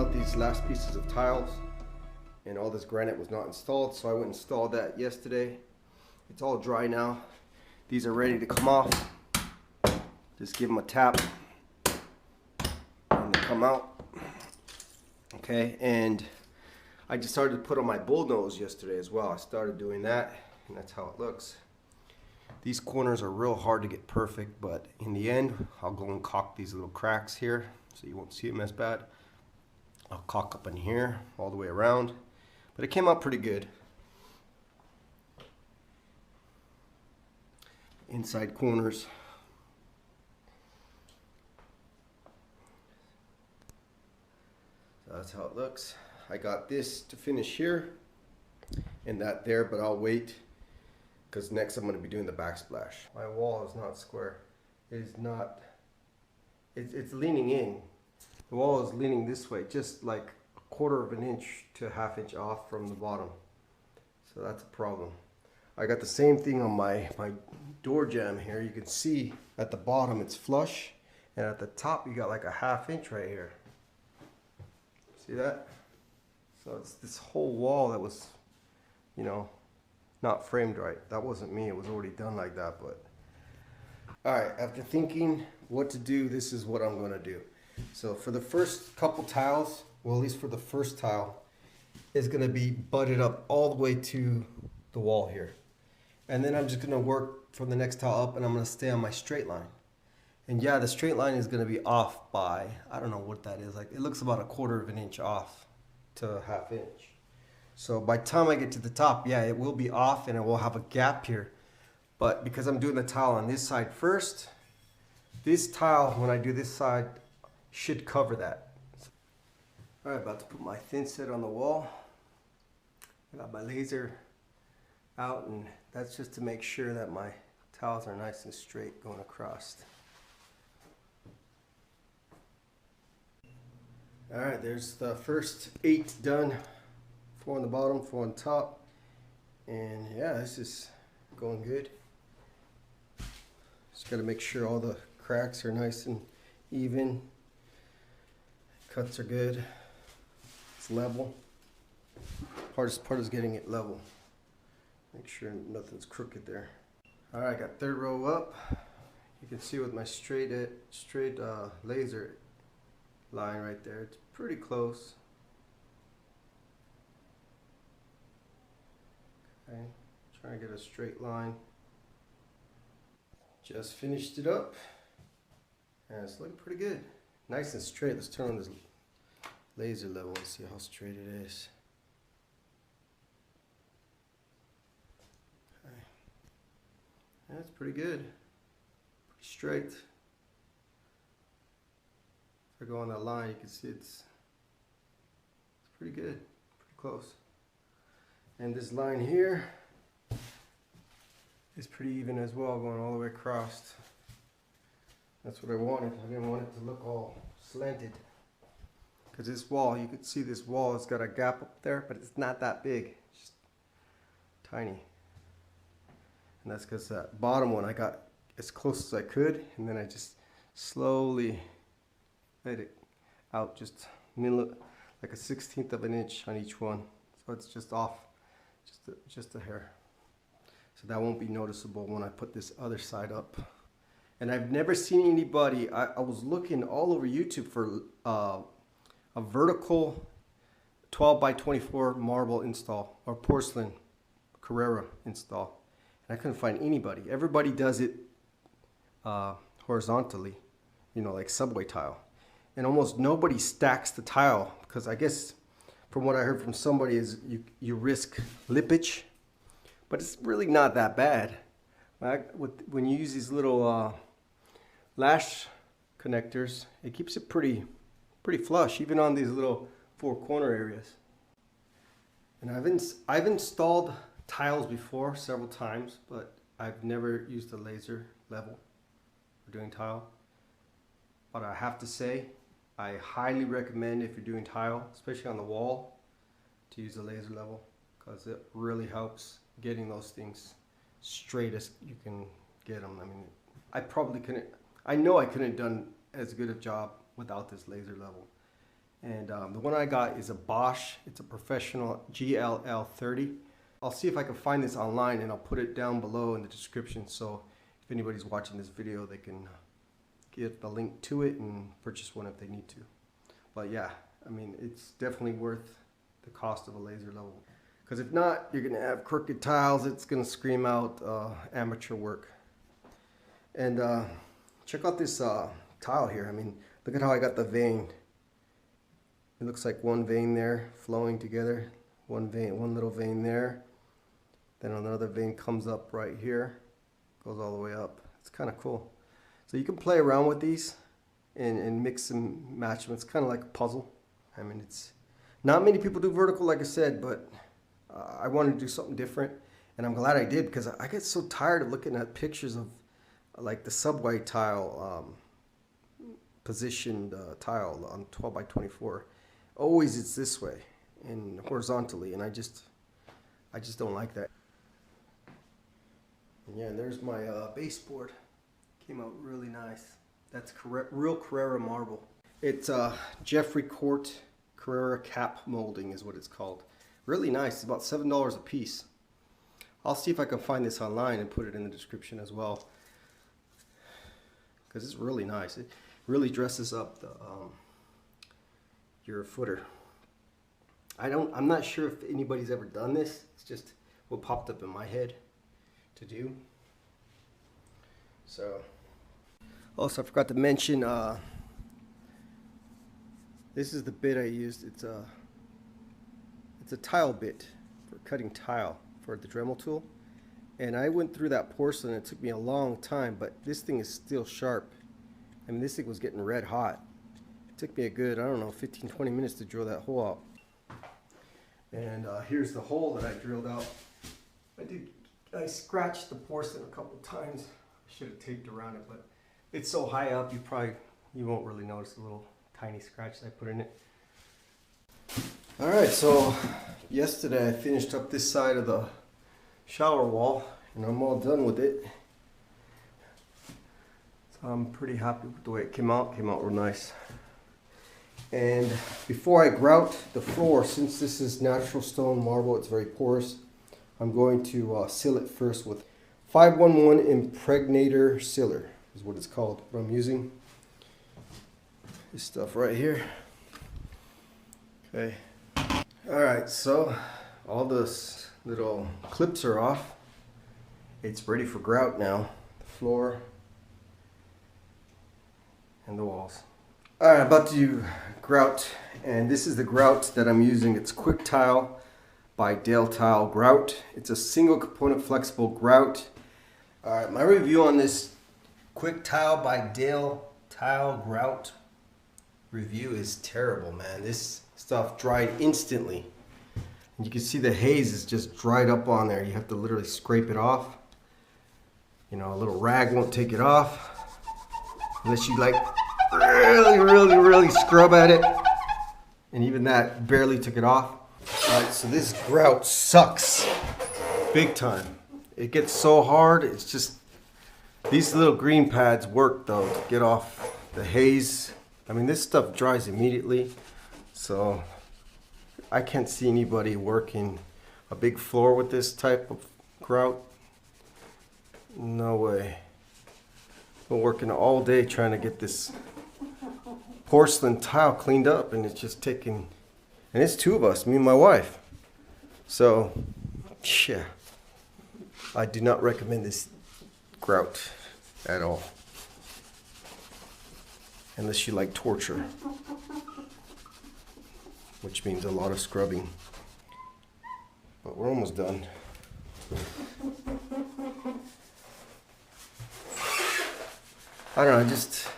out these last pieces of tiles, and all this granite was not installed, so I went and installed that yesterday. It's all dry now. These are ready to come off. Just give them a tap and they come out. Okay, and I just started to put on my bullnose yesterday as well. I started doing that, and that's how it looks. These corners are real hard to get perfect, but in the end, I'll go and caulk these little cracks here so you won't see them as bad. I'll caulk up in here all the way around, but it came out pretty good. Inside corners. So that's how it looks. I got this to finish here and that there, but I'll wait because next I'm going to be doing the backsplash. My wall is not square. It is not, it's leaning in. The wall is leaning this way, just like a 1/4 of an inch to 1/2 inch off from the bottom. So that's a problem. I got the same thing on my door jamb here. You can see at the bottom it's flush, and at the top you got like a 1/2 inch right here. See that? So it's this whole wall that was, you know, not framed right. That wasn't me, it was already done like that. But all right, after thinking what to do, this is what I'm gonna do. So for the first couple tiles, well, at least for the first tile, is gonna be butted up all the way to the wall here. And then I'm just gonna work from the next tile up, and I'm gonna stay on my straight line. And yeah, the straight line is gonna be off by, I don't know what that is, like it looks about a 1/4 of an inch off to 1/2 inch. So by the time I get to the top, yeah, it will be off and it will have a gap here. But because I'm doing the tile on this side first, this tile, when I do this side, should cover that. All right, about to put my thin set on the wall. I got my laser out, and that's just to make sure that my tiles are nice and straight going across. All right, there's the first 8 done. 4 on the bottom, 4 on top. And yeah, this is going good. Just gotta make sure all the cracks are nice and even. Cuts are good. It's level. Hardest part is getting it level. Make sure nothing's crooked there. All right, got 3rd row up. You can see with my straight laser line right there, it's pretty close. Okay, trying to get a straight line. Just finished it up, and it's looking pretty good. Nice and straight. Let's turn on this laser level and see how straight it is. Okay. That's pretty good. Pretty straight. If I go on that line, you can see it's pretty good. Pretty close. And this line here is pretty even as well, going all the way across. That's what I wanted. I didn't want it to look all slanted. Because this wall, you can see this wall has got a gap up there, but it's not that big. It's just tiny. And that's because that bottom one I got as close as I could, and then I just slowly let it out just like a 1/16 of an inch on each one. So it's just off. Just a hair. So that won't be noticeable when I put this other side up. And I've never seen anybody, I was looking all over YouTube for a vertical 12 by 24 marble install or porcelain Carrera install. And I couldn't find anybody. Everybody does it horizontally, you know, like subway tile. And almost nobody stacks the tile, because I guess from what I heard from somebody is you risk lippage, but it's really not that bad. When you use these little lash connectors, it keeps it pretty flush, even on these little 4 corner areas. And I've installed tiles before several times, but I've never used a laser level for doing tile. But I have to say, I highly recommend, if you're doing tile, especially on the wall, to use a laser level, because it really helps getting those things straight as you can get them. I mean, I know I couldn't have done as good a job without this laser level. And the one I got is a Bosch. It's a professional GLL30. I'll see if I can find this online, and I'll put it down below in the description, so if anybody's watching this video, they can get the link to it and purchase one if they need to. But yeah, I mean, it's definitely worth the cost of a laser level. Because if not, you're gonna have crooked tiles. It's gonna scream out amateur work. And check out this tile here. I mean, look at how I got the vein. It looks like one vein there flowing together. One little vein there. Then another vein comes up right here, goes all the way up. It's kind of cool. So you can play around with these and mix and match them. It's kind of like a puzzle. I mean, it's not many people do vertical, like I said, but I wanted to do something different, and I'm glad I did, because I get so tired of looking at pictures of like the subway tile, positioned tile on 12 by 24. Always it's this way and horizontally, and I just don't like that. And yeah, there's my baseboard. Came out really nice. That's real Carrara marble. It's Jeffrey Court Carrara cap molding is what it's called. Really nice. It's about $7 a piece. I'll see if I can find this online and put it in the description as well, because it's really nice. It really dresses up the your footer. I'm not sure if anybody's ever done this. It's just what popped up in my head to do. So, also I forgot to mention, this is the bit I used. It's a tile bit for cutting tile for the Dremel tool. And I went through that porcelain. It took me a long time, but this thing is still sharp. I mean, this thing was getting red hot. It took me a good, I don't know, 15-20 minutes to drill that hole out. And here's the hole that I drilled out. I scratched the porcelain a couple times. I should have taped around it, but it's so high up you won't really notice the little tiny scratch that I put in it. Alright, so yesterday I finished up this side of the shower wall, and I'm all done with it. So I'm pretty happy with the way it came out. It came out real nice. And before I grout the floor, since this is natural stone marble, it's very porous, I'm going to seal it first with 511 impregnator sealer is what it's called. What I'm using, this stuff right here. Okay. Alright, so all those little clips are off. It's ready for grout now. The floor and the walls. Alright, about to grout, and this is the grout that I'm using. It's Quick Tile by Dale Tile Grout. It's a single component flexible grout. Alright, my review on this Quick Tile by Dale Tile Grout review is terrible, man. This stuff dried instantly. And you can see the haze is just dried up on there. You have to literally scrape it off. You know, a little rag won't take it off unless you like really scrub at it. And even that barely took it off. Alright, so this grout sucks big time. It gets so hard. It's just, these little green pads work though to get off the haze. I mean, this stuff dries immediately, so I can't see anybody working a big floor with this type of grout. No way. Been working all day trying to get this porcelain tile cleaned up, and it's just taking, and it's two of us, me and my wife. So, yeah, I do not recommend this grout at all, unless you like torture, which means a lot of scrubbing. But we're almost done. I don't know,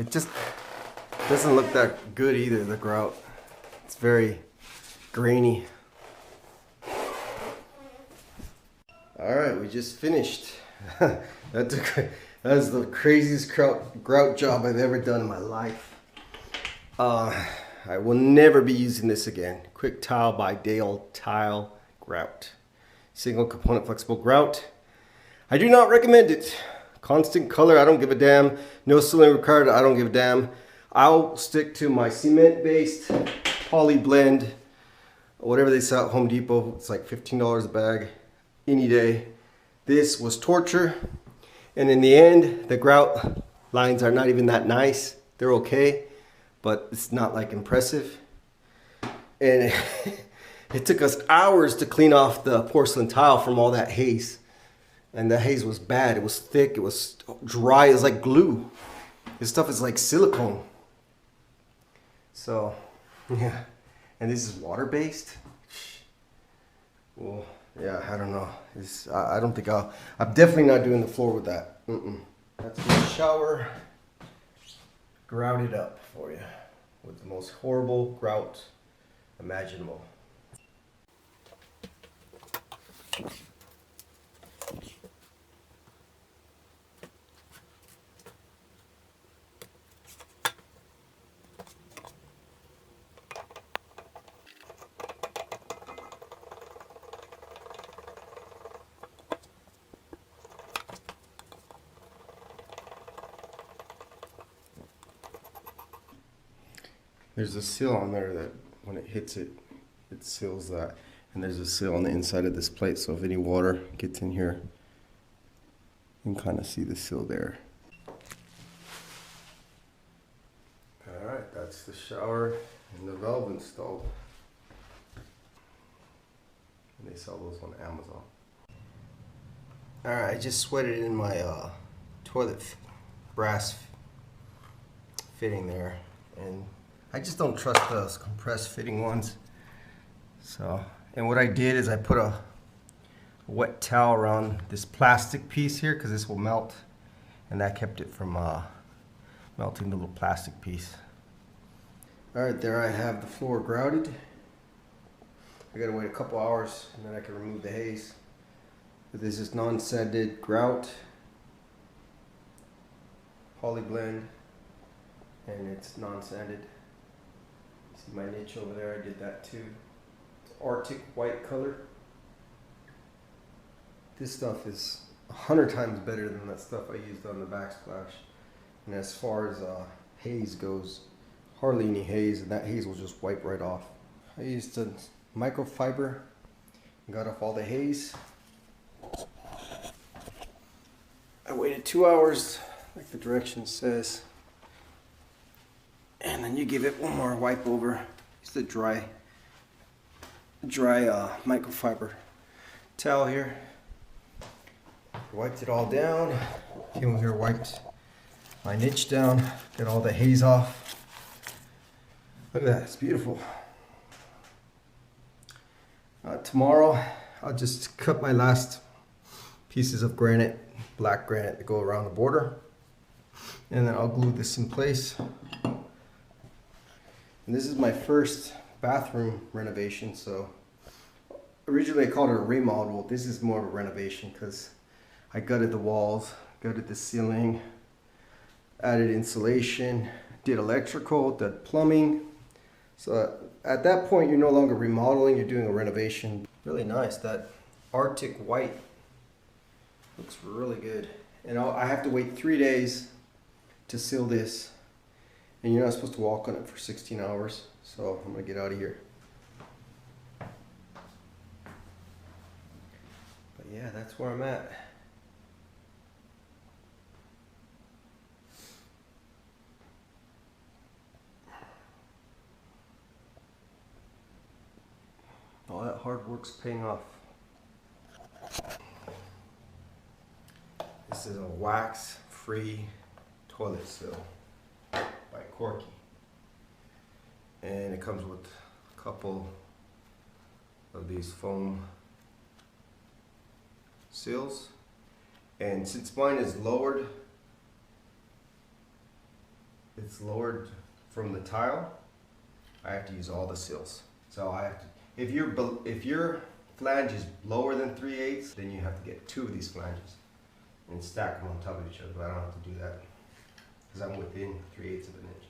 it just doesn't look that good either, the grout. It's very grainy. Alright, we just finished. That was the craziest grout job I've ever done in my life. I will never be using this again. Quick Tile by Dale Tile Grout. Single component flexible grout. I do not recommend it. Constant color, I don't give a damn. No sealing required, I don't give a damn. I'll stick to my cement based poly blend, whatever they sell at Home Depot. It's like $15 a bag any day. This was torture. And in the end, the grout lines are not even that nice. They're okay, but it's not like impressive. And it took us hours to clean off the porcelain tile from all that haze. And the haze was bad. It was thick. It was dry. It was like glue. This stuff is like silicone. So, yeah. And this is water-based. Well, yeah, I don't know. I don't think I'm definitely not doing the floor with that. That's the shower. Grouted up for you with the most horrible grout imaginable. There's a seal on there that when it hits it, it seals that. And there's a seal on the inside of this plate, so if any water gets in here, you can kind of see the seal there. Alright, that's the shower and the valve installed. And they sell those on Amazon. Alright, I just sweated in my toilet brass fitting there. And I just don't trust those compressed fitting ones. So, and what I did is I put a wet towel around this plastic piece here because this will melt, and that kept it from melting the little plastic piece. All right, there I have the floor grouted. I gotta wait a couple hours and then I can remove the haze. But this is non-sanded grout, poly blend, and it's non-sanded. See my niche over there, I did that too. It's Arctic white color. This stuff is 100 times better than that stuff I used on the BackSplash. And as far as haze goes, hardly any haze, and that haze will just wipe right off. I used a microfiber and got off all the haze. I waited 2 hours, like the direction says. And then you give it one more wipe over. Use the dry microfiber towel here. Wiped it all down. Came over here, wiped my niche down, get all the haze off. Look at that, it's beautiful. Tomorrow, I'll just cut my last pieces of granite, black granite, to go around the border. And then I'll glue this in place. And this is my first bathroom renovation, so originally I called it a remodel. This is more of a renovation because I gutted the walls, gutted the ceiling, added insulation, did electrical, did plumbing. So at that point, you're no longer remodeling, you're doing a renovation. Really nice. That Arctic white looks really good. And I have to wait 3 days to seal this. And you're not supposed to walk on it for 16 hours. So I'm gonna get out of here. But yeah, that's where I'm at. All that hard work's paying off. This is a wax-free toilet seal by Corky. And it comes with a couple of these foam seals. And since mine is lowered, it's lowered from the tile, I have to use all the seals. So I have to, if your flange is lower than 3/8, then you have to get 2 of these flanges and stack them on top of each other. But I don't have to do that because I'm within 3/8 of an inch.